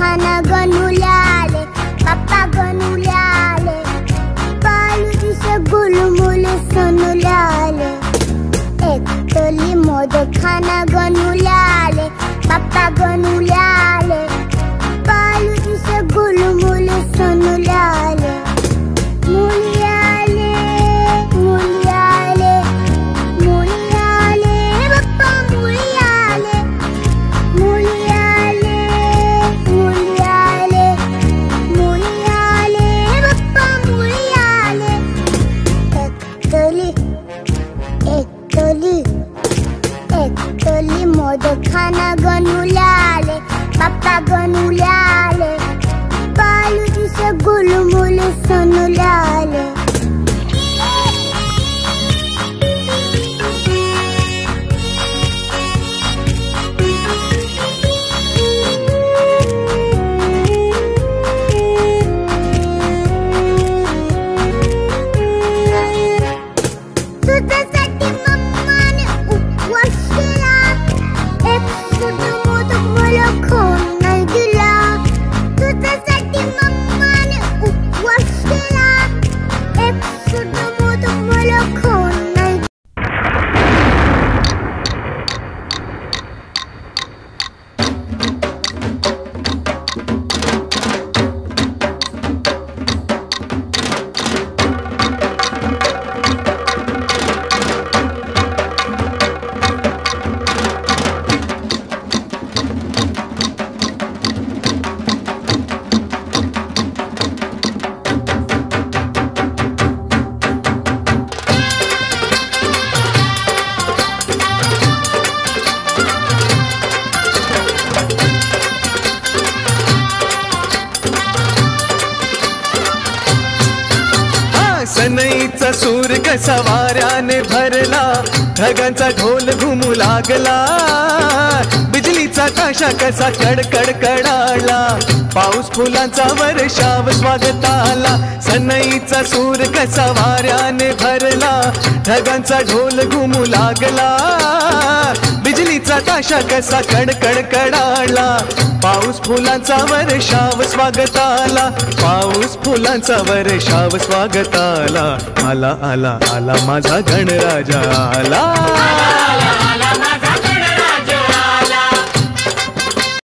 खाना गणुल्याले पप्पा गणुल्याले पालू से गुलमुल सनुल्याले एक तोली मोदक खाना गणुल्याले पप्पा गणुल्याले पालू से गुलमुल सनुल्याले मुल्याले मुल्याले मुल्याले पप्पा मुल्याले मुल्याले मुल्याले मुल्याले पप्पा मुल्याले एक तोली मोदक खाना गणुल्याले पप्पा गणुल्याले पालू से गुलमुल सनुल्याले तुझ्यासाठी मम्माने उपवास केला एक सुद्धा मोदक मला खाऊन नाही दिला तुझ्यासाठी मम्माने उपवास केला एक सुद्धा मोदक मला खाऊन नाही सनईचा सूर कसा वाऱ्याने भरला ढगांचा ढोल घुमू लागला बिजलीचा ताशा कसा कडकड कडाला पाऊस फुलांचा वर्षाव स्वागताला सनईचा सूर कसा वाऱ्याने भरला ढगांचा ढोल घुमू लागला बिजलीचा ताशा कसा कडकड कडाला पाऊस फुलांचा वर्षाव स्वागताला पाऊस फुलांचा वर्षाव स्वागताला आला आला आला माझा गणराजा आला